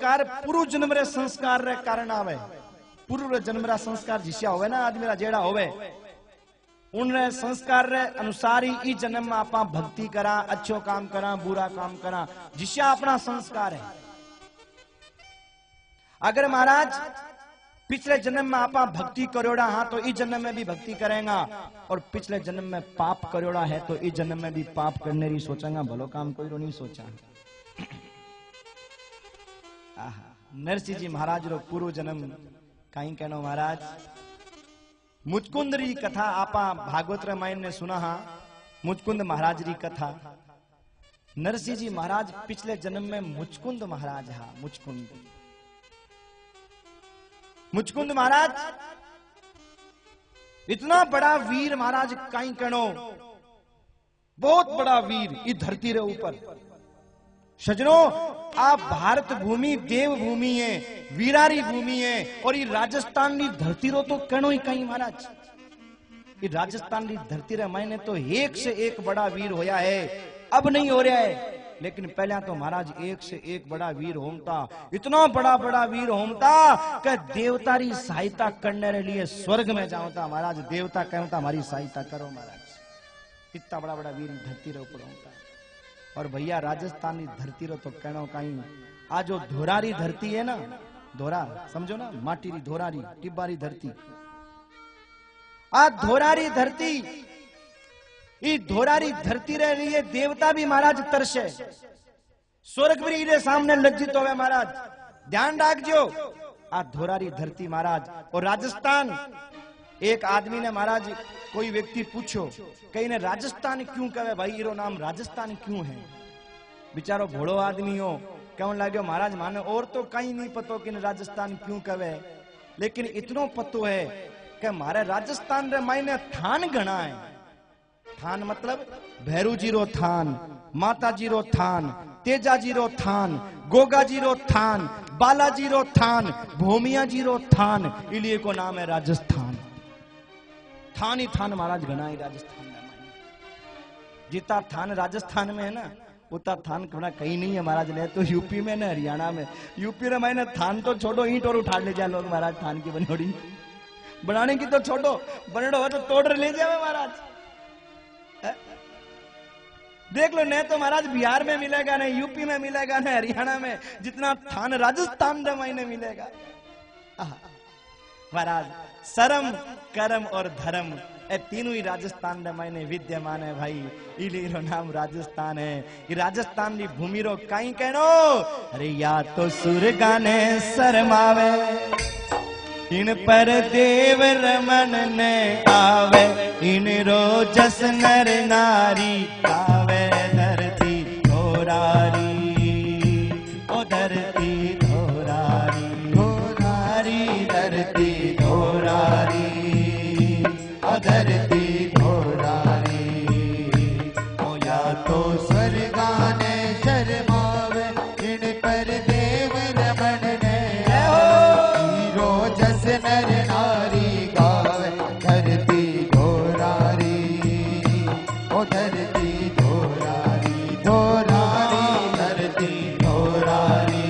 संस्कार पूर्व जन्म रे संस्कार रे कारण आवे। पूर्व जन्म रा संस्कार जिस्या होवे ना आदमी रा जेड़ा होवे उन रे संस्कार रे अनुसार ही ई जन्म में आपा भक्ति करा, अच्छो काम करा, बुरा काम करा, जिस्या अपना संस्कार है। अगर महाराज पिछले जन्म में आपा भक्ति करोड़ा हाँ तो इस जन्म में भी भक्ति करेगा, और पिछले जन्म में पाप करोड़ा है तो इस जन्म में भी पाप करने की सोचेगा, भलो काम कोई रो नहीं सोचा। नरसिंह जी महाराज रो पूर्व जन्म कहीं कहनो महाराज। मुचकुंद री कथा आपा भागवत रामायण ने सुना हा, मुचकुंद महाराज री कथा। नरसिंह जी महाराज पिछले जन्म में मुचकुंद महाराज हा। मुचकुंद महाराज इतना बड़ा वीर महाराज कहीं कहो, बहुत बड़ा वीर इस धरती रे ऊपर। सजनों आप भारत भूमि देव भूमि है, वीरारी भूमि है, और ये राजस्थान की धरती रो तो कणो ही कहीं महाराज। ये राजस्थान की धरती रे मैंने तो एक से एक बड़ा वीर होया है, अब नहीं हो रहा है, लेकिन पहले तो महाराज एक से एक बड़ा वीर होमता, इतना बड़ा बड़ा वीर होमता कि देवता री सहायता करने के लिए स्वर्ग में जाओता महाराज। देवता कहता हमारी सहायता करो महाराज, इतना बड़ा बड़ा वीर धरती रे ऊपर होता। और भैया राजस्थान की धरती रो तो कहनो कहीं आ जो धोरारी धरती है ना, धोरा समझो ना, माटी री धोरारी टिब्बारी धरती, आ धोरारी धरती, ये धोरारी धरती रे लिए देवता भी महाराज तरसे, स्वर्ग भी इरे सामने लज्जित होवे महाराज। ध्यान रखजो आ धोरारी धरती महाराज। और राजस्थान, एक आदमी ने महाराज कोई व्यक्ति पूछो कहीं ने राजस्थान क्यों कहे भाई, इरो नाम राजस्थान क्यों है। बेचारो भोड़ो आदमी हो, कहने लगे महाराज माने और तो कहीं नहीं पतो कि राजस्थान क्यों कहे, लेकिन इतनो पतो है कि हमारे राजस्थान रे मायने थान घना है। थान मतलब भैरू जी रो थान, माता जी रो थान, तेजा जी रो थान, गोगा जी रो थान, बालाजी रो थान, भूमिया जी रो थान, इलिए को नाम है राजस्थान। थान ही थान महाराज घना ही राजस्थान में। जितना थान राजस्थान में है ना, उतना थान घना कहीं नहीं है महाराज। ने तो यूपी में ना हरियाणा में, यूपी में मैंने थान तो छोड़ो, ईंट और उठा ले जाए लोग महाराज। थान की बनोड़ी बनाने की तो छोड़ो, बनड़ो हो तो तोड़ ले जाए महाराज। देख लो, नहीं तो महाराज बिहार में मिलेगा, नहीं यूपी में मिलेगा, नहीं हरियाणा में, जितना थान राजस्थान में महीने मिलेगा महाराज। शर्म कर्म और धर्म ए तीनों ही राजस्थान में महीने विद्यमान है भाई, इलिरो नाम राजस्थान है। ये राजस्थान की भूमि रो कहीं कहनो, अरे या तो सुर गाने शर्मावे, इन पर देव रमन ने आवे, इन रो जस नर नारी आवे। धरती धोरारी ओ धरती धोरारी, धोरारी धरती धोरारी ओ धरती धोरारी। ओ या तो स्वर्गाने शर्मावे, इन पर देव रमन ने हीरो जस नर नारी गावे। धरती धोरारी ओ धरती धोरारी, धोरारी धरती धोरारी।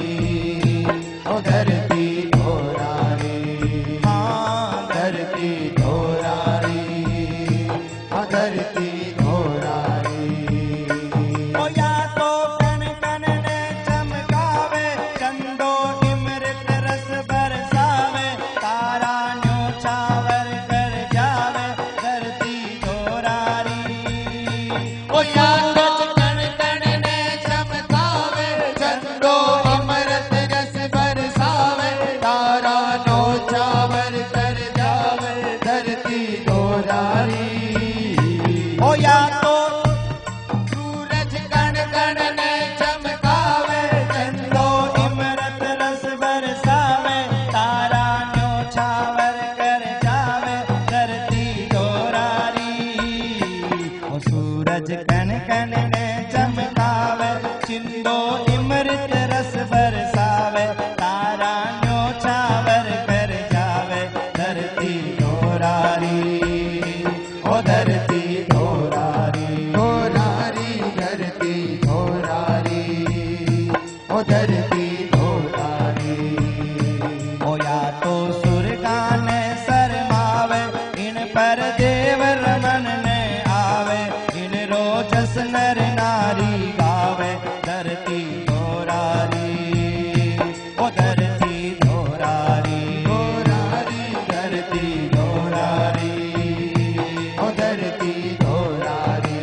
ओ धरती धोरारी धोरारी धरती धोरारी ओ धरती धोरारी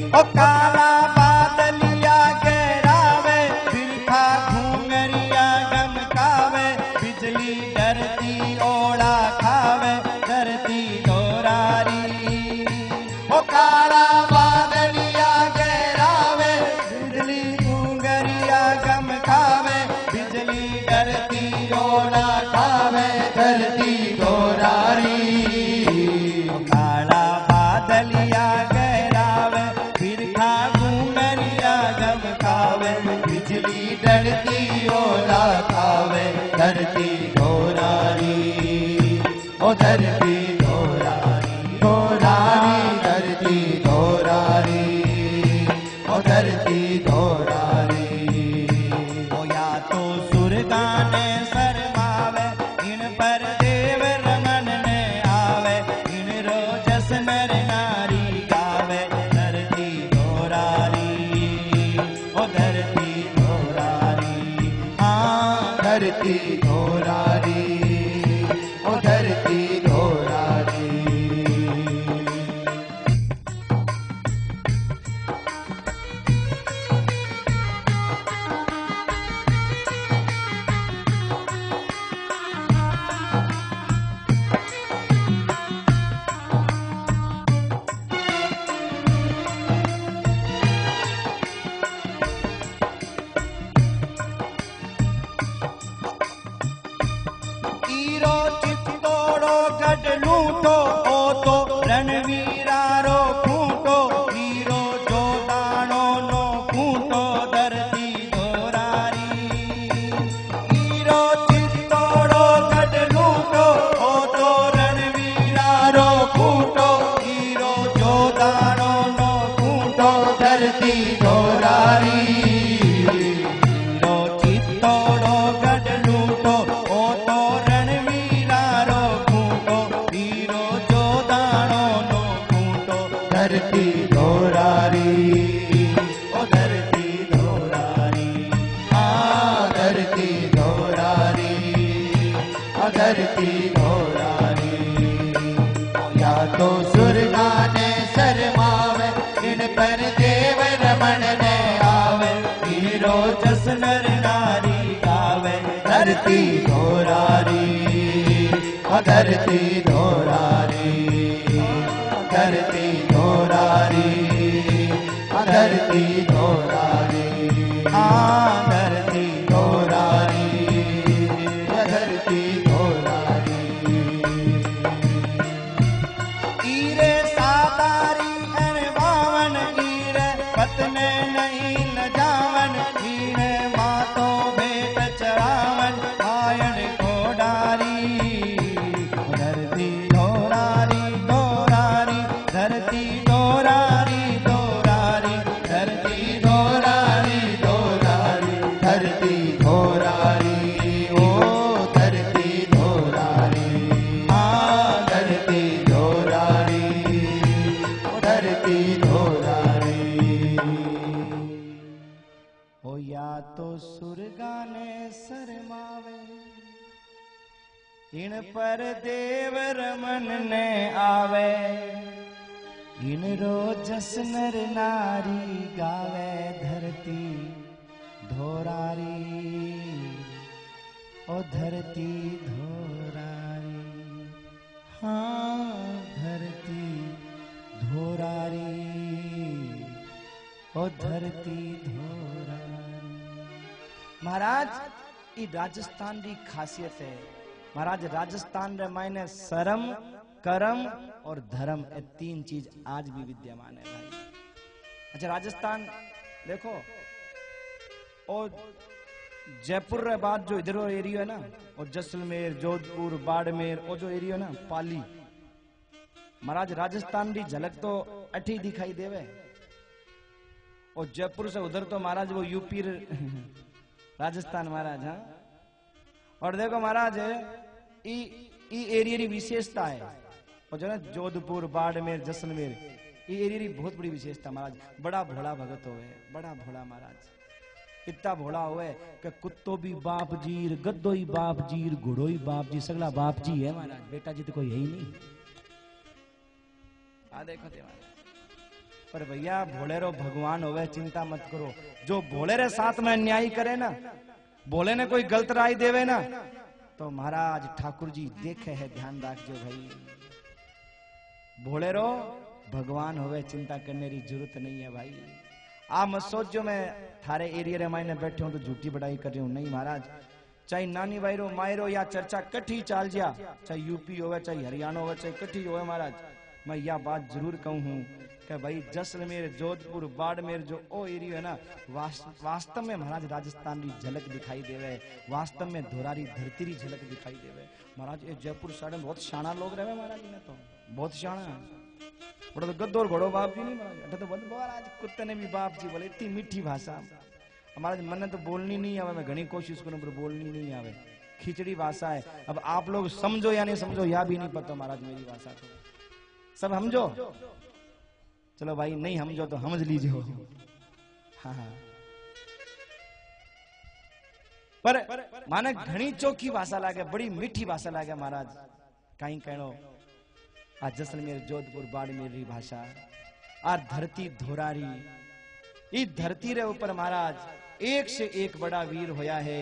ओ काला बादलिया गहरावे बिरखा घूंगरिया गमकावे बिजली डरती ओला खावे धरती धोरारी ओ काला बादलिया गहरावे बिजली घूंगरिया गमकावे बिजली डरती ओला खावे धरती धोरारी ओ काला बादलिया गहरावे बिरखा घूंगरिया गमकावे बिजली डरती ओला खावे धरती धोरारी ओ धरती धोरारी धोरारी धरती धोरारी ओ धरती धोरारी ओ या तो सुरगाने शरमावे इन पर देव रमन ने आवे इन रोजस नर नारी गावे धरती धोरारी ओ धरती धोरारी हाँ धरती धोरारी ओ धरती धोरारी ईरो चित्तोड़ो गढ़ लूटो ओ तो रणवीरारो खूंटो हीरो जोदानो नो खूंटो धरती धोरारी हीरो चित्तोड़ो गढ़ लूटो ओ तो रणवीरारो खूंटो हीरो जोदानो नो खूंटो धरती धोरारी हीरो चित्तोड़ो गढ़ लूटो ओ तो रणवीरारो खूंटो हीरो जोदानो नो खूंटो धरती धोरारी ओ धरती धोरारी हाँ धरती धोरारी ओ धरती धोरारी ओ या तो सुरगाने शरमावे इन पर देव रमन ने आवे हीरो जस नर नारी गावे धरती धोरारी ओ धरती धोरारी धरती धोरारी ओ धरती धोरारी हाँ धरती धोरारी ओ धरती धोरारी ईरे सादारी अनवावन ईरे पतने नहीं न जावन ईरे मातो भेट चरावन आयन कोडारी धरती धोरारी धोरारी धरती धोरारी धोरारी धरती धोरारी धोरारी धरती धोरारी ओ धरती धोरारी हाँ धरती धोरारी ओ धरती धोरारी ओ या तो सुरगाने शरमावे इन पर देव रमन ने आवे इन रोजस नर नारी गावे धरती धोरारी ओ धरती धोरारी हाँ धरती धोरारी ओ धरती धोरारी महाराज ये राजस्थान की खासियत है महाराज राजस्थान रे मायने शर्म कर्म और धर्म ये तीन चीज आज भी विद्यमान है भाई। अच्छा राजस्थान देखो और जयपुर रे बाद जो इधर एरिया है ना और जैसलमेर जोधपुर बाड़मेर और जो एरिया ना पाली महाराज राजस्थान की झलक तो अठी दिखाई देवे और जयपुर से उधर तो महाराज वो यूपी राजस्थान महाराज। हाँ और देखो महाराज ई एरिया की विशेषता है और जो ना जोधपुर बाड़मेर जैसलमेर ये एरिया की बहुत बड़ी विशेषता महाराज। बड़ा भोला भगत होवे बड़ा भोला महाराज। इतना भोला हुए कि कुत्तो भी बाप जीर, गद्दो ही बाप जीर, घोड़ो ही बाप जी, सगला बाप जी है महाराज, बेटा जी तो कोई है ही नहीं। आ देखो दे महाराज। पर भैया भोले रो भगवान होवे, चिंता मत करो। जो भोले रे साथ में अन्याय करे ना, भोले ने कोई गलत राय देवे ना, तो महाराज ठाकुर जी देखे है, ध्यान रखजो भाई। भोले रो भगवान होवे, चिंता करने की जरूरत नहीं है भाई। आप मत सोचो मैं थारे एरिया रे मायने बैठे हूं तो झूठी बड़ाई कर रही हूं, नहीं महाराज। चाहे नानी वायरो मायरो या चर्चा कठी चाल जा, चाहे यूपी होवे चाहे हरियाणा होवे चाहे कठी होवे महाराज, मैं यह बात जरूर कहूं हूं कि भाई जैसलमेर, जोधपुर, बाड़मेर जो ओ एरिया है ना, वास्तव में महाराज राजस्थान की झलक दिखाई देवे, वास्तव में धोरारी धरती की झलक दिखाई देवे महाराज। ये जयपुर साइड में बहुत शाना लोग रहे महाराज, इन्हें तो बहुत शाना बड़ा तो गद्दो और घोड़ो बाप जी नहीं महाराज, तो बोल महाराज कुत्ते ने भी बाप जी बोले। इतनी मीठी भाषा हमारे मन ने तो बोलनी नहीं आवे, मैं घनी कोशिश करूं पर बोलनी नहीं आवे, खिचड़ी भाषा है। अब आप लोग समझो या नहीं समझो या भी नहीं पता महाराज मेरी भाषा को, सब समझो। चलो भाई नहीं समझो तो समझ लीजिए। हाँ हाँ, पर माने घनी चोखी भाषा लागे, बड़ी मीठी भाषा लागे महाराज। कहीं कहनो आ जैसलमेर, जोधपुर, बाड़मेर री भाषा, आ धरती धोरारी, इस धरती रे ऊपर महाराज एक से एक बड़ा वीर होया है।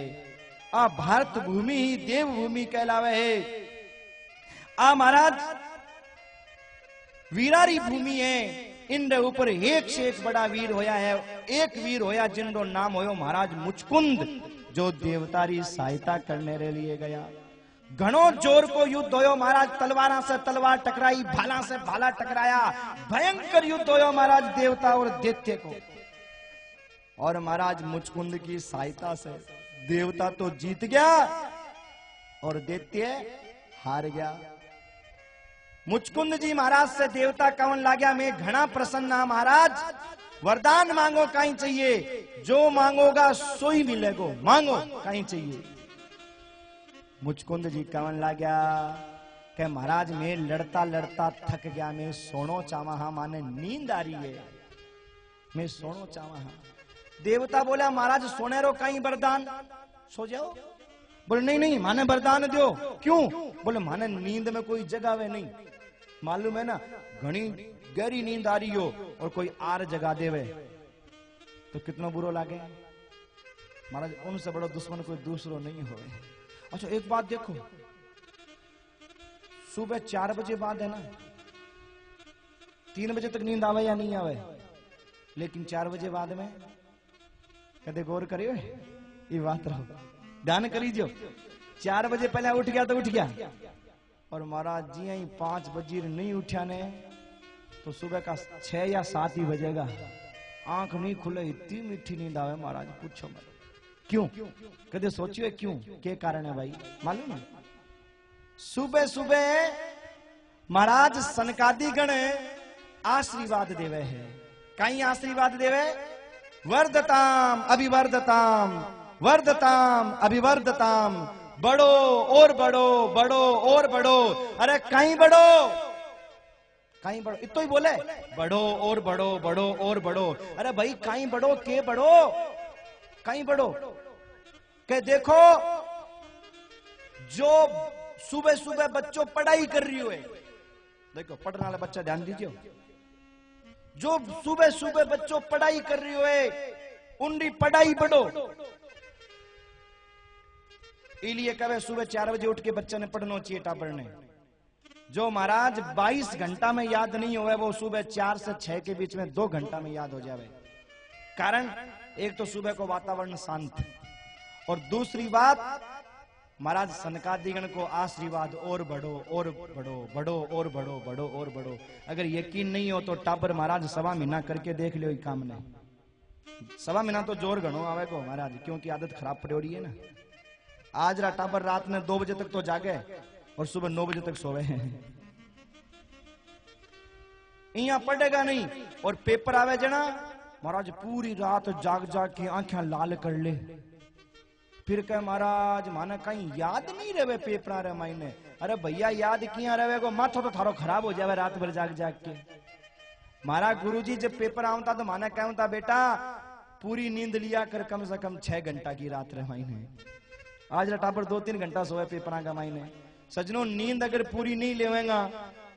आ भारत भूमि ही देव भूमि कहलावे है। आ महाराज वीरारी भूमि है, इन रे ऊपर एक से एक बड़ा वीर होया है। एक वीर होया जिनको नाम होयो महाराज मुचकुंद, जो देवतारी सहायता करने रे लिए गया। घणो जोर को युद्ध होयो महाराज, तलवारा से तलवार टकराई, भाला से भाला टकराया, भयंकर युद्ध होयो महाराज देवता और दैत्य को। और महाराज मुचकुंद की सहायता से देवता तो जीत गया और दैत्य हार गया। मुचकुंद जी महाराज से देवता कवन लाग्या, मैं घना प्रसन्न हूं महाराज, वरदान मांगो कहीं चाहिए, जो मांगोगा सो ही मिलेगो, मांगो कहीं चाहिए। मुचकुंद जी कवन लाग्या कि महाराज मैं लड़ता लड़ता थक गया, मैं सोनो चावा हा, माने नींद आ रही है, मैं सोनो चावा हा। देवता बोला महाराज सोने रो कहीं वरदान, सो जाओ। बोले नहीं नहीं माने वरदान दो। क्यों? बोले माने नींद में कोई जगावे नहीं, मालूम है ना घनी गहरी नींद आ रही हो और कोई आर जगा देवे तो कितना बुरो लागे महाराज। उनसे बड़ा दुश्मन कोई दूसरो नहीं हो। अच्छा एक बात देखो, सुबह 4 बजे बाद है ना, 3 बजे तक नींद आवे या नहीं आवे, लेकिन 4 बजे बाद में कदे गौर करियो ये बात रहो, ध्यान करीजो। 4 बजे पहले उठ गया तो उठ गया, और महाराज जी यही 5 बजे नहीं उठा ने तो सुबह का 6 या 7 ही बजेगा, आंख नहीं खुले, इतनी मीठी नींद आवे महाराज पूछो मत। क्यों? कदे सोचिए क्यों, क्या कारण है भाई मालूम है? सुबह सुबह महाराज सनकादिगण आशीर्वाद देवे है। कहीं आशीर्वाद देवे, वर्धताम अभिवर्धताम, वर्धताम अभिवर्धताम, बढ़ो और बढ़ो, बढ़ो और बढ़ो। अरे कहीं बढ़ो, कहीं बढ़ो, इतो ही बोले बढ़ो और बढ़ो, बढ़ो और बढ़ो। अरे भाई कहीं बढ़ो, के बढ़ो, कहीं बढ़ो के देखो जो सुबह सुबह बच्चों पढ़ाई कर रही है, देखो पढ़ने वाले बच्चा ध्यान दीजिए, जो सुबह सुबह बच्चों पढ़ाई कर रही है उनकी पढ़ाई बढ़ो। इसलिए कहे सुबह 4 बजे उठ के बच्चे ने पढ़ना चाहिए टाबर ने। जो महाराज 22 घंटा में याद नहीं हुआ वो सुबह 4 से 6 के बीच में 2 घंटा में याद हो जाए। कारण एक तो सुबह को वातावरण शांत, और दूसरी बात महाराज सनकादिगण को आशीर्वाद और बढ़ो और बढ़ो, बढ़ो और बढ़ो, बढ़ो और बढ़ो। अगर यकीन नहीं हो तो टाबर महाराज 1.25 महीना करके देख लियो काम ने। 1.25 महीना तो जोर घणो आवे को महाराज, क्योंकि आदत खराब पड़ी हो रही है ना। आज रा टाबर रात में 2 बजे तक तो जागे और सुबह 9 बजे तक सोवे। इया पढ़ेगा नहीं और पेपर आवे जना महाराज पूरी रात जाग जाग के आंखें लाल कर ले, फिर कहे महाराज माने कहीं याद नहीं रहे पेपर रे मायने। अरे भैया याद किया रहे को, माथो तो थारो खराब हो जावे रात भर जाग जाग के। महाराज गुरुजी जब पेपर आवता तो माने कहता बेटा पूरी नींद लिया कर कम से कम 6 घंटा की रात रे मायने। आज टापर 2-3 घंटा सोए पेपरा का मायने। सजनों नींद अगर पूरी नहीं लेवेगा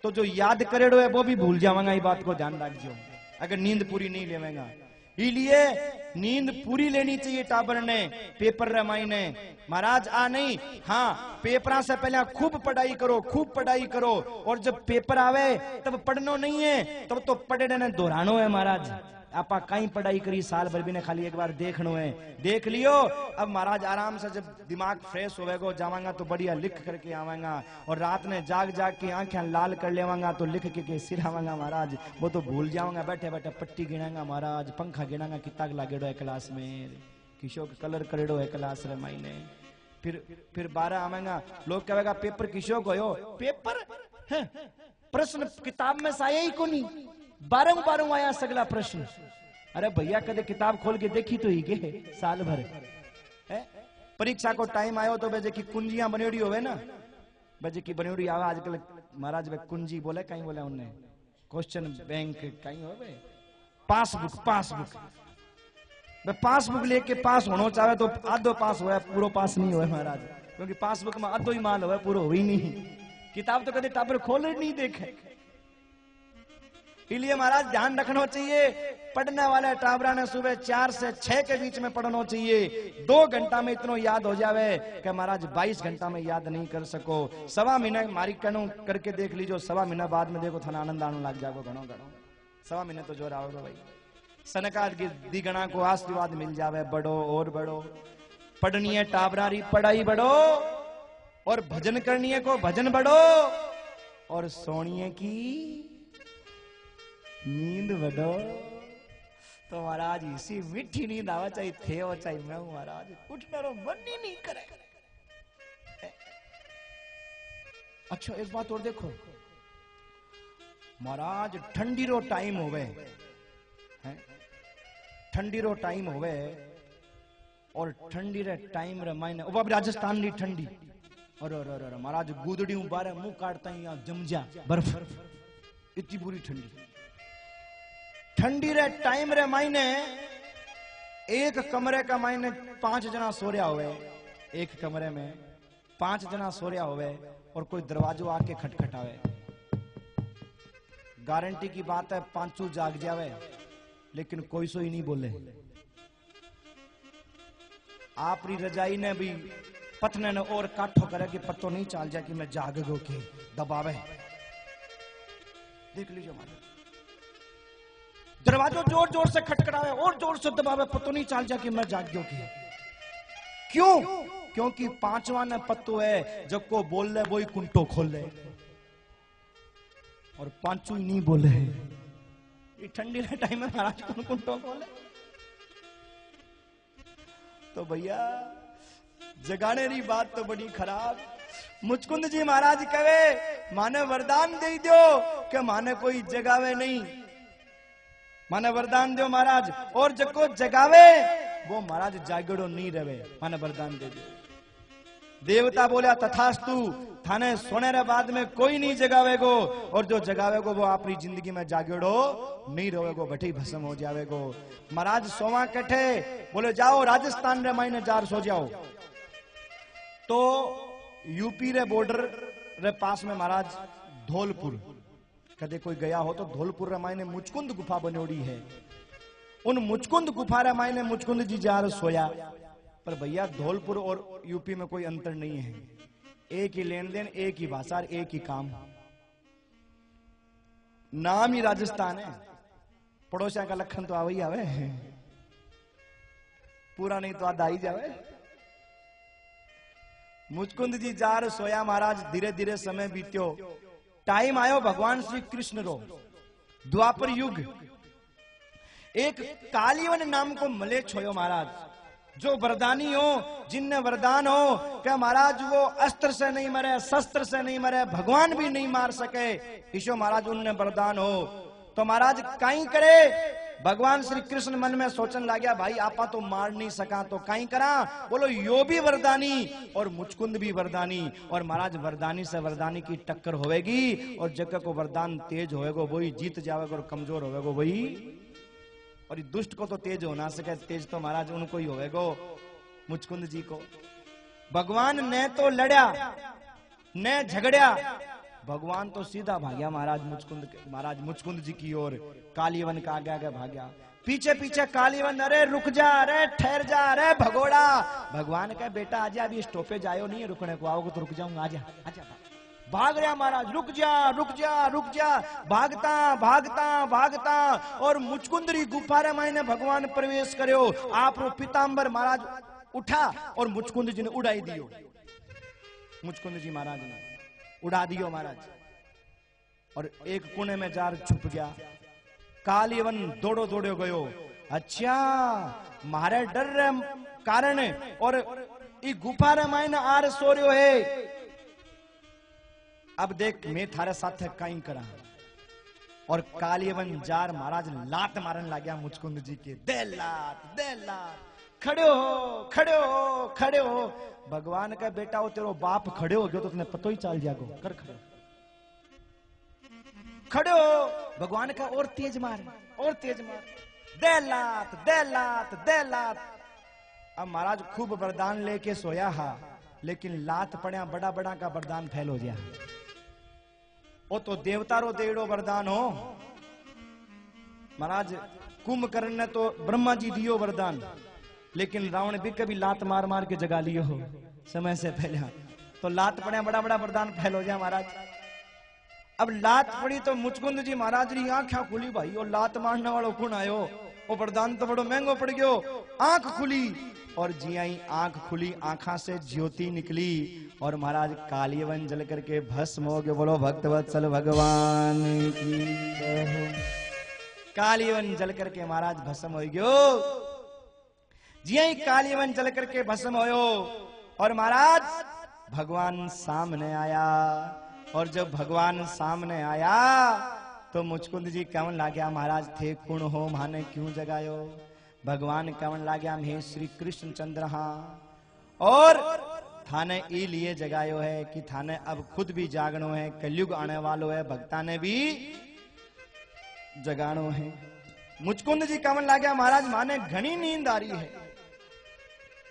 तो जो याद करेड़ो है वो भी भूल जावांगा। ये बात को ध्यान रखियो अगर नींद पूरी नहीं लेवेगा। इसलिए नींद पूरी लेनी चाहिए टाबर ने पेपर रे मायने। महाराज आ नहीं, हाँ पेपरा से पहले खूब पढ़ाई करो, खूब पढ़ाई करो। और जब पेपर आवे तब पढ़नो नहीं है, तब तो पढ़े ने दोहरानो है। महाराज आपा कहीं पढ़ाई करी साल भर भी ने खाली एक बार देखनो है, देख लियो। अब महाराज आराम से जब दिमाग फ्रेश होवेगो जावांगा तो बढ़िया लिख करके आवांगा। और रात में जाग जाग के आंखें लाल कर लेवांगा तो लिख के सिरावांगा। महाराज वो तो भूल जाऊंगा, बैठे बैठे पट्टी गिनांगा। महाराज पंखा गिनांगा कितना लागेड़ो है क्लास में, किशो कलर करेड़ो है क्लास रे मायने। फिर 12 आवेगा, लोग कहेगा पेपर किशो गयो। पेपर प्रश्न किताब में साया ही को नहीं, बारंबार आया सगला प्रश्न। अरे भैया कदे किताब खोल के देखी तो ही के साल भर है। परीक्षा को टाइम आयो तो बजे की कुंजियां बनेड़ी होवे ना, बजे की बनेड़ी आवे आजकल। महाराज वे कुंजी बोले कहीं बोले उन्हें क्वेश्चन बैंक कहीं होवे। पासबुक वे पासबुक लेके पास होना चाहे तो आधो पास होवे, पूरो पास नहीं होवे महाराज। क्योंकि पासबुक में आधो ही माल होवे, पूरो हो ही नहीं। किताब तो कदे टाबर खोले नहीं देखे। इसलिए महाराज ध्यान रखना चाहिए, पढ़ने वाले टाबरा ने सुबह 4 से 6 के बीच में पढ़ना चाहिए। 2 घंटा में इतना याद हो जावे कि महाराज 22 घंटा में याद नहीं कर सको। 1.25 महीने मारी कनो करके देख लीजिए, 1.25 महीना बाद में देखो थाना आनंद आने लग जाओ घणो घणो। 1.25 महीने तो जोर आओगे भाई। सनकाद की दिगणा को आशीर्वाद मिल जावे, बढ़ो और बढ़ो। पढ़नी है टाबरारी पढ़ाई बढ़ो, और भजन करनी है को भजन बढ़ो, और सोनिए की नींद बढ़ो। तो महाराज इसी मीठी नींद आवा चाहिए थे और चाहिए मैं हूं महाराज, उठना रो मन ही नहीं करे। अच्छा एक बात और देखो महाराज, ठंडी रो टाइम होवे है, ठंडी रो टाइम होवे, और ठंडी रे टाइम रे मायने वो राजस्थान री ठंडी। और महाराज गुदड़ी बारे मुंह काटता ही जम जा बर्फ, इतनी बुरी ठंडी। ठंडी रे टाइम रे मायने एक कमरे का मायने 5 जना सो रहा हुए, एक कमरे में 5 जना सो रहा हुए, और कोई दरवाजो आके खटखटावे। गारंटी की बात है 5 जाग जावे, लेकिन कोई सोई नहीं बोले। आपरी रजाई ने भी पतने ने और काठो करे कि पतो नहीं चल जाए कि मैं जाग गो के दबावे। देख लीजिए हमारे दरवाजो जोर जोर से खटखटावे और जोर से दबावे, पतो नहीं चल जाए कि मैं जाग गयो के। क्यों? क्योंकि 5वां ने पत्तो है जब को बोल ले वो ही कुंटो खोल ले, और 5 ही नहीं बोले। ये ठंडी के टाइम में महाराज कौन कुंटो खोले? तो भैया जगाने री बात तो बड़ी खराब। मुचकुंद जी महाराज कहे माने वरदान दे दो कि माने कोई जगावे नहीं, माने वरदान दो महाराज, और जको जगावे वो महाराज जागड़ो नहीं रहे, माने वरदान दे दो। देवता बोला तथास्तु, थाने सोने रे बाद में कोई नहीं जगावेगो, और जो जगावेगो वो अपनी जिंदगी में जागेड़ो नहीं रहेगो, बठी भस्म हो जावेगो। महाराज सोवा कठे बोले जाओ राजस्थान रे मायने जार सो जाओ। तो यूपी रे बॉर्डर रे पास में महाराज धौलपुर, कदे कोई गया हो तो धौलपुर रे मायने मुचकुंद गुफा बनोड़ी है। उन मुचकुंद गुफा रे मायने मुचकुंद जी जार सोया। पर भैया धौलपुर और यूपी में कोई अंतर नहीं है, एक ही लेन देन, एक ही भाषा, एक ही काम, नाम ही राजस्थान है। पड़ोसिया का लखन तो आवई आवे, पूरा नहीं तो आधा ही जावे। मुचकुंद जी जार सोया महाराज, धीरे धीरे समय बीत्यो। टाइम आयो भगवान श्री कृष्ण रो, द्वापर युग। एक कालीवन नाम को मलेच्छ होयो महाराज, जो वरदानी हो, जिनने वरदान हो क्या महाराज वो अस्त्र से नहीं मरे, शस्त्र से नहीं मरे, भगवान भी नहीं मार सके, ईशो महाराज उनने वरदान हो। तो महाराज काई करे? भगवान श्री कृष्ण मन में सोचन लग गया भाई आपा तो मार नहीं सका तो काई करा। बोलो यो भी वरदानी और मुचकुंद भी वरदानी, और महाराज वरदानी से वरदानी की टक्कर होवेगी, और जगह को वरदान तेज होएगो वही जीत जाएगा, और कमजोर होएगो वही और ये दुष्ट को तो तेज हो ना सके, तेज तो महाराज उनको ही होवेगो, मुचकुंद जी को। भगवान ने तो लड़या ने झगड़या, भगवान तो सीधा भाग्या महाराज मुचकुंद जी की ओर। कालीवन का आगे आगे भाग्या, पीछे पीछे कालीवन, अरे रुक जा, अरे ठहर जा, अरे भगोड़ा। भगवान का बेटा आजा, अभी स्टॉपेज आयो नहीं है रुकने को, आओगे तो रुक जाऊंगा, आजा आजा। भाग रहा महाराज, रुक जा रुक जा रुक जा, भागता भागता भागता, और मुचकुंदरी गुफा रे मायने भगवान प्रवेश करो। आप पीतांबर महाराज उठा और मुचकुंद जी ने उड़ाई दियो, मुचकुंद जी महाराज ने उड़ा दियो महाराज, और एक कोने में जार छुप गया। कालीवन दौड़ो दौड़ो गयो, अच्छा मारे डर रे कारण और ई गुफा रे मायने आर सो रह्यो है। अब देख मैं थारे साथ कई करा, और कालीवन जार महाराज लात मारन लग गया मुचकुंद जी के, दे लात, खड़े हो खड़े हो खड़े हो। भगवान का बेटा हो, तेरो बाप खड़े हो गयो तो तुमने पतो ही चल जागो, कर खड़े खड़े हो। भगवान का और तेज मार, दे लात दे लात दे लात। अब महाराज खूब वरदान लेके सोया हा, लेकिन लात पड़या बड़ा बड़ा का वरदान फैल हो गया। वो तो देवतारो देड़ो वरदान हो महाराज। कुंभकर्ण ने तो ब्रह्मा जी दियो वरदान, लेकिन रावण भी कभी लात मार मार के जगा लियो हो समय से पहले, तो लात पड़े बड़ा बड़ा वरदान फैल हो जाए महाराज। अब लात पड़ी तो मुचकुंद जी महाराज री आंखें खुली, भाई वो लात मारने वालों कौन आयो, वो वरदान तो बड़ो महंगो पड़ गयो। आंख खुली, और जी आई आंख खुली, आंखा से ज्योति निकली, और महाराज कालीवन जल करके भस्म हो गयो। बोलो भक्तवत्सल भगवान की जय हो। कालीवन जल करके महाराज भस्म हो गयो। जी आई कालीवन जल करके भस्म होयो, और महाराज भगवान सामने आया। और जब भगवान सामने आया तो मुचकुंद जी कहन लाग्या, महाराज थे कुण हो, माने क्यों जगायो। भगवान कहन लाग्या, मैं श्री कृष्ण चंद्र हाँ, और थाने ई लिए जगायो है कि थाने अब खुद भी जागनो है, कलयुग आने वालो है, भक्ता ने भी जगानो है। मुचकुंद जी कहन लाग्या, महाराज माने घनी नींद आ रही है।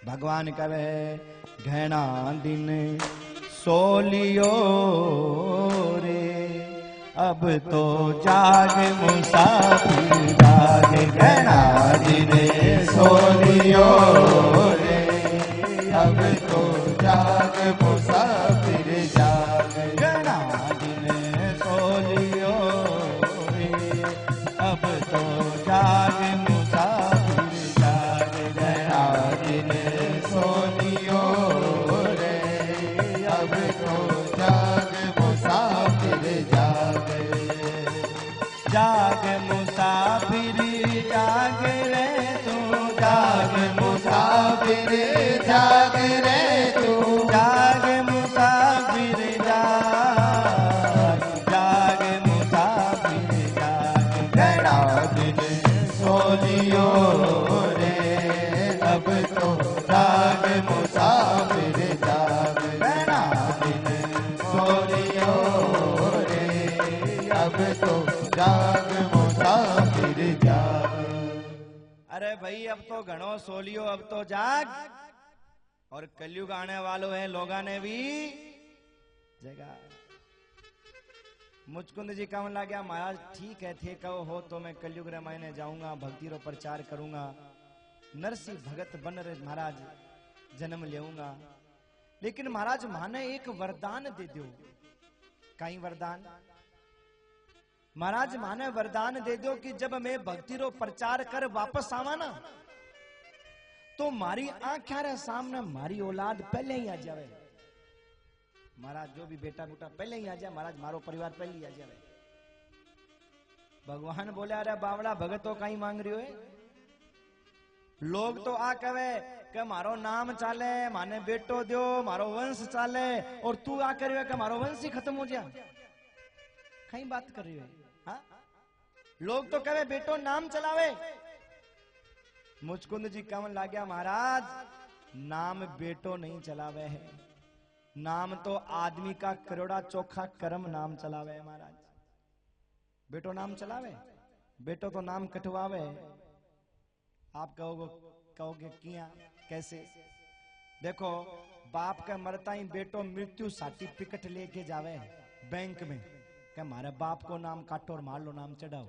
भगवान कहे, घना दिन सोलियो रे, अब तो जाग मुसाफिर जाग। घना दिन सोलियो रे, अब तो जाग मुसाफिर जाग। घना दिन सोलियो रे, अब तो जाग मुसाफिर जाग। घना दिन सोलियो रे, अब तो जाग मुसाफिर जाग। जाग मुसाफिर जाग रे तू, जाग मुसाफिर जाग रे तू, जाग मुसाफिर जाग, जाग मुसाफिर जाग। घना दिन सोलियो रे, अब तो जाग मुसाफिर जाग। घना दिन सोलियो रे, अब तो जाग मुसाफिर जाग। अरे भाई अब तो घणो सोलियो, अब तो जाग, और कलयुग आने वालों है, लोगा ने भी जगा। मुचकुंद जी कहने लग गया, महाराज ठीक है थे कहो हो तो मैं कलयुग रामायण जाऊंगा, भक्ति रो प्रचार करूंगा, नरसिंह भगत बन रे महाराज जन्म लेऊंगा। लेकिन महाराज माने एक वरदान दे दो। कई वरदान महाराज माने वरदान दे दो कि जब मैं भक्ति रो प्रचार कर वापस आवा ना, तो मारी आंखों रे सामने मारी औलाद पहले ही आ जावे। महाराज जो भी बेटा बूटा पहले ही आ जाए, महाराज मारो परिवार पहले ही आ जावे। भगवान बोले, अरे बावड़ा भगतो कहीं मांग रही है। लोग तो आ कहे कि मारो नाम चाले, माने बेटो दो, मारो वंश चाले, और तू आ करियो कि मारो वंश ही खत्म हो जाए। कहीं बात कर रही है हा? लोग तो कहे बेटो नाम चलावे। मुचकुंद जी कहने लग गया, महाराज नाम बेटो नहीं चलावे है, नाम तो आदमी का करोड़ा चोखा कर्म नाम चलावे है। महाराज बेटो नाम चलावे, बेटो तो नाम कटवावे, आप कहोगे किया कैसे? देखो, बाप का मरता ही बेटो मृत्यु सर्टिफिकेट लेके जावे बैंक में, क्या हमारे बाप को नाम काटो और मार लो, नाम चढ़ाओ।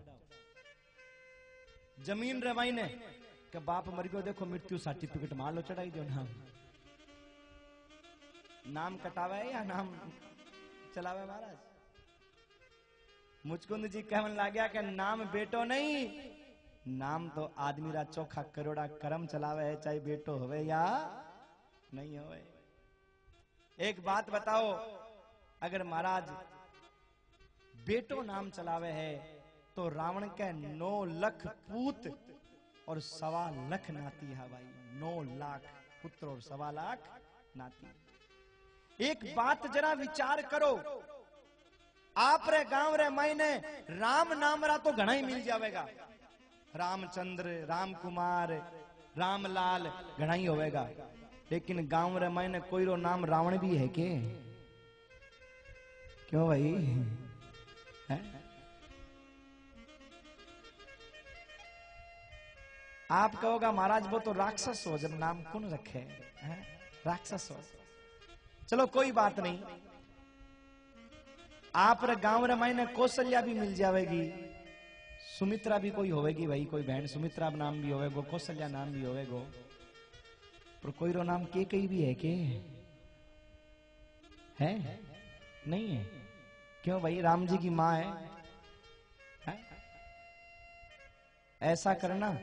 जमीन रवाई ने कि बाप मर गयो, देखो मृत्यु सर्टिफिकेट मार लो, चढ़ाई दो नाम। नाम कटावे या नाम चलावे महाराज? मुचकुंद जी कहने लग गया कि नाम बेटो नहीं, नाम तो आदमी रा चोखा करोड़ा कर्म चलावे है, चाहे बेटो होवे या नहीं होवे। एक बात बताओ, अगर महाराज बेटो नाम चलावे है तो रावण के 9 लाख पूत और 1.25 लाख नाती है भाई। 9 लाख पुत्र और 1.25 लाख नाती। एक बात जरा विचार करो, आप रे गांव रे मायने राम नाम रा तो घना ही मिल जाएगा, रामचंद्र, राम कुमार, रामलाल घना ही होवेगा, लेकिन गांव रे मायने कोई रो नाम रावण भी है के? क्यों भाई है? आप कहोगा महाराज वो तो राक्षस हो, जब नाम कौन रखे है? राक्षस हो। चलो कोई बात नहीं, आप रे गांव रे मायने कौशल्या भी मिल जाएगी, सुमित्रा भी कोई होवेगी भाई, कोई बहन सुमित्रा नाम भी होवेगो, कौशल्या नाम भी होवेगो, पर कोई रो नाम के कई भी है के? है नहीं है? क्यों भाई? राम जी की मां है? ऐसा करना,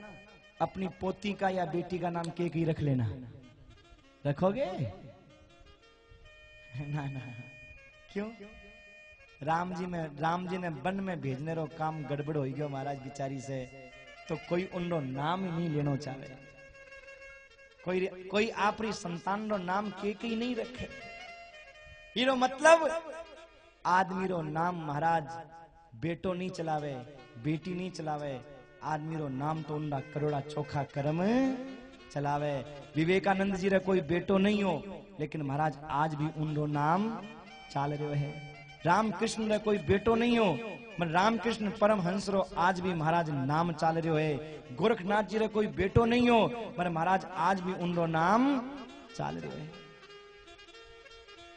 अपनी पोती का या बेटी का नाम के कई रख लेना। रखोगे? ना ना, क्यों? राम जी ने वन में भेजने रो काम गड़बड़ हो गयो महाराज बिचारी से, तो कोई उनको नाम ही नहीं लेना चाहे, कोई आपरी संतान रो नाम के ही नहीं रखे। इरो मतलब आदमी रो नाम महाराज बेटो नहीं चलावे, बेटी नहीं चलावे, आदमी रो नाम तो उनका करोड़ा चोखा कर्म चलावे। विवेकानंद जी रे कोई बेटो नहीं हो, लेकिन महाराज आज भी उनको नाम चाल रहे है। रामकृष्ण रे कोई बेटो नहीं हो, पर रामकृष्ण परमहंस रो आज भी महाराज नाम चाल रहे है। गोरखनाथ जी रे कोई बेटो नहीं हो, पर महाराज आज भी उनको नाम चाल रहे है।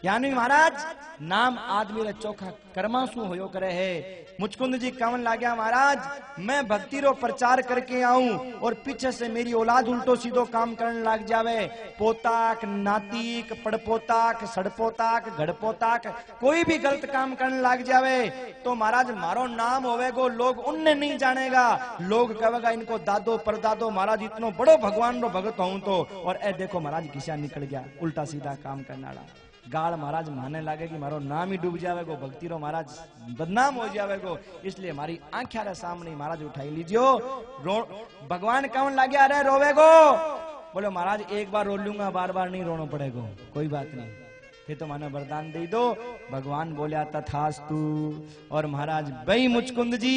यानी महाराज नाम आदमी रे चोखा कर्मासु होयो करे है। मुचकुंद जी कवन लाग्या, महाराज मैं भक्ति रो प्रचार करके आऊं और पीछे से मेरी औलाद उल्टो सीधो काम करने लग जावे, पोताक, नातीक, पड़पोताक, सड़पोताक, घड़पोताक, कोई भी गलत काम करने लग जावे तो महाराज मारो नाम होवेगो, लोग उनने नहीं जानेगा, लोग कहेगा इनको दादो परदादो महाराज इतनो बड़ो भगवान रो भगत हूं तो, और ए देखो महाराज किसा निकल गया उल्टा सीधा काम करने वाला। गाल महाराज माने लागे कि मारो नाम ही डूब जावेगो, भक्ति रो महाराज बदनाम हो जावेगो, इसलिए हमारी आंखें रे सामने महाराज उठाई लीजियो। भगवान कौन लागे? अरे रोवेगो? बोलो महाराज एक बार रो लूंगा, बार बार नहीं रोना पड़ेगा, कोई बात नहीं, फिर तो मानो वरदान दे दो। भगवान बोलिया तथास्तु। और महाराज भाई मुचकुंद जी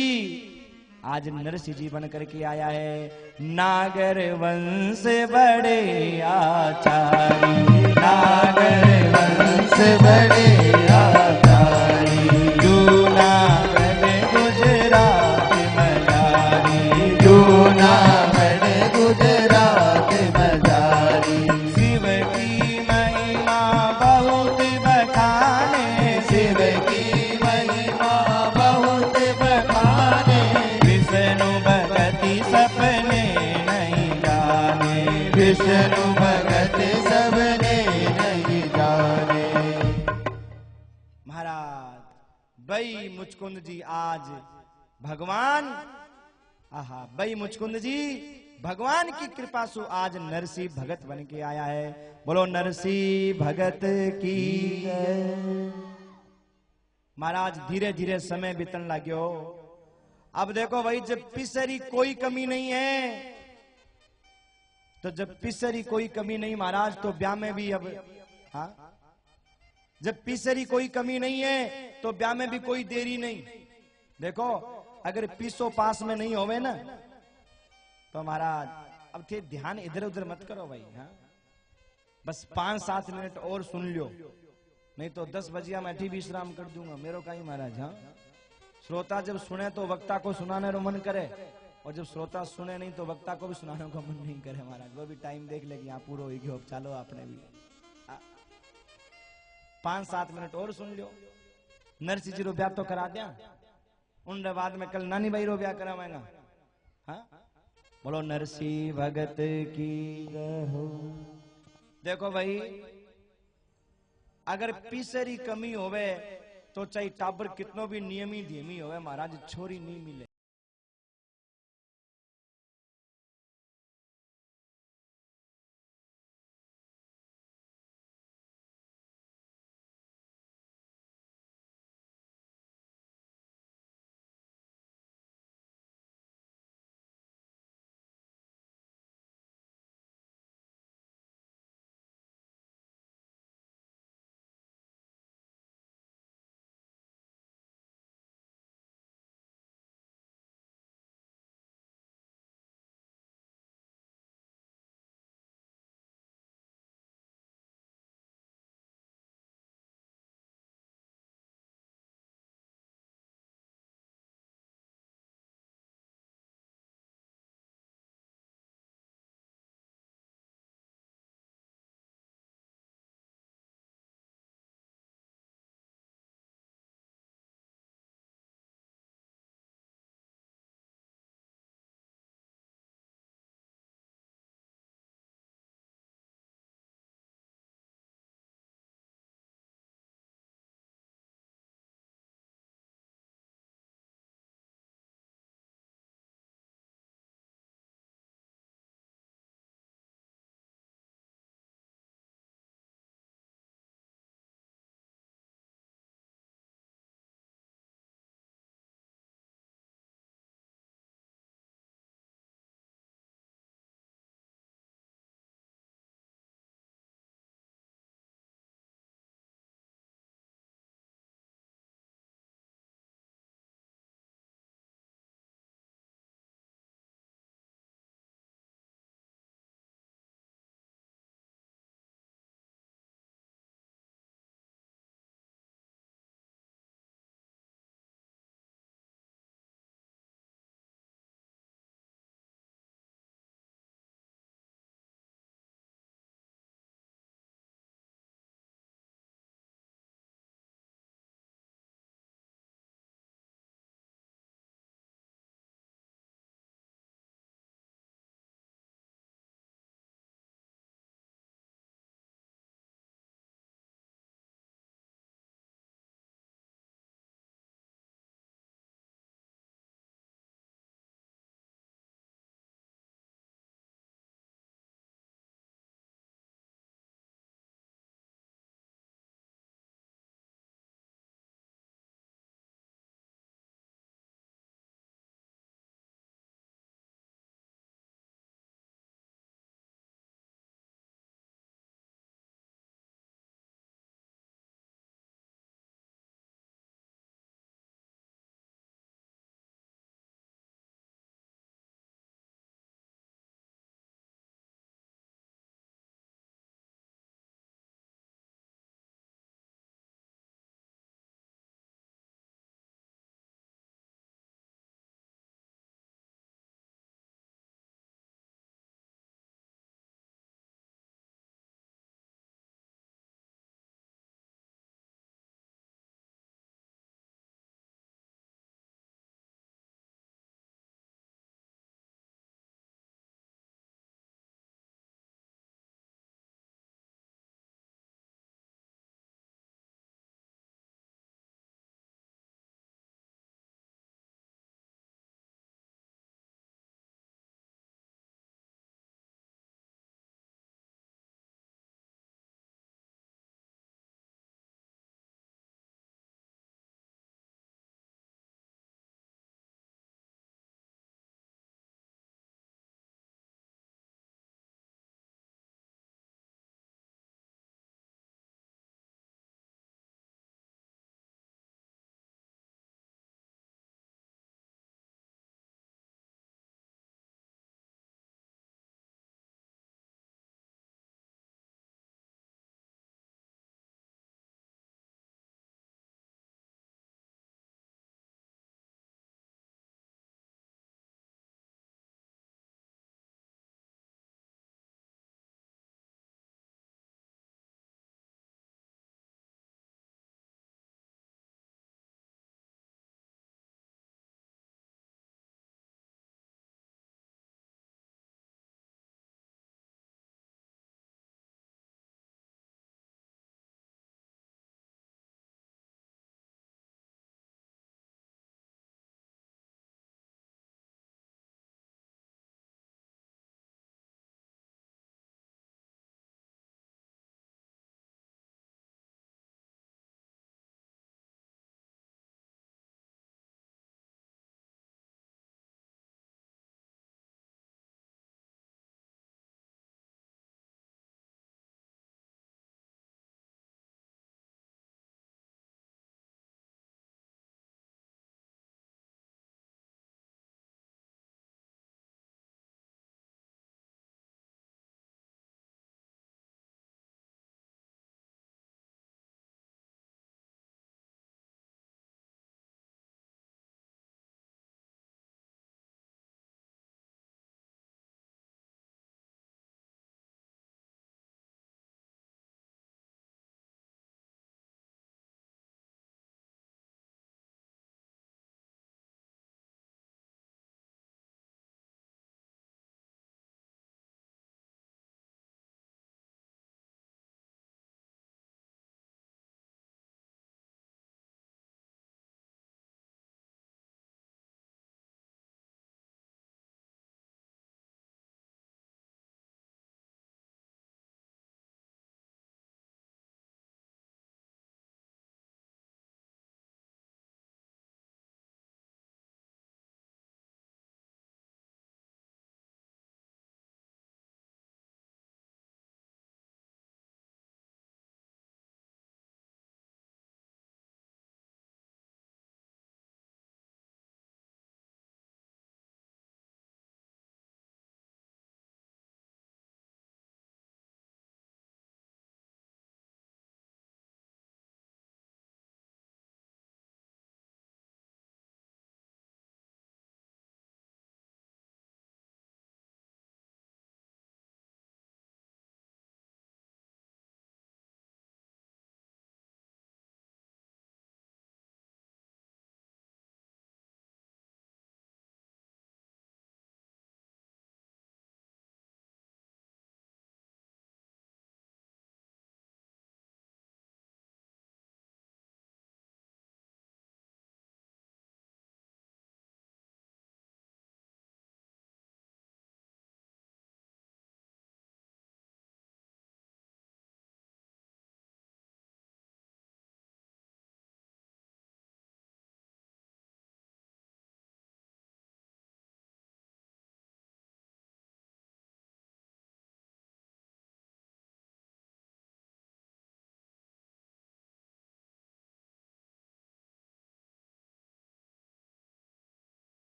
आज नरसिंह जी बन करके आया है। नागर वंश बड़े आचारी, नागर वंश बड़े आचारी, जूनागढ़ गुजरात मजारी, जूनागढ़ गुजरात मजारी। शिव की महिमा बहुत बखाने, शिव की महिमा बहुत बखाने, विष्णु भगति सपने नहीं जाने, विष्णु भगति सबने नहीं जाने। महाराज भाई मुचकुंद जी आज भगवान, आहा भाई मुचकुंद जी भगवान की कृपा से आज नरसिंह भगत बन के आया है। बोलो नरसिंह भगत की जय। महाराज धीरे धीरे समय बीतन लग्यो। अब देखो भाई जब पिसरी कोई कमी नहीं है, तो जब पिसरी कोई कमी नहीं महाराज तो ब्याह में भी अब, हाँ जब पिसरी कोई कमी नहीं है तो ब्याह में भी कोई देरी नहीं। देखो अगर पीसो पास में नहीं होवे ना तो महाराज अब थे ध्यान इधर उधर मत करो भाई, हाँ बस 5-7 मिनट और सुन लियो, नहीं तो 10 बजिया मैं भी विश्राम कर दूंगा, मेरो का ही महाराज। हाँ श्रोता जब सुने तो वक्ता को सुनाने रो मन करे, और जब श्रोता सुने नहीं तो वक्ता को भी सुनाने का मन नहीं करे महाराज, वो भी टाइम देख ले कि यहाँ पूरा हो गया, चलो आपने भी 5-7 मिनट और सुन लो। नरसिंह जी रो ब्याह तो करा दिया, उन बाद में कल नानी भाई रो ब्याह करावाएगा। हाँ बोलो नरसिंह भगत की रहो। देखो भाई, अगर पीसरी कमी होवे तो चाहे टाबर कितनो भी नियमी धीमी होवे महाराज, छोरी नहीं मिले।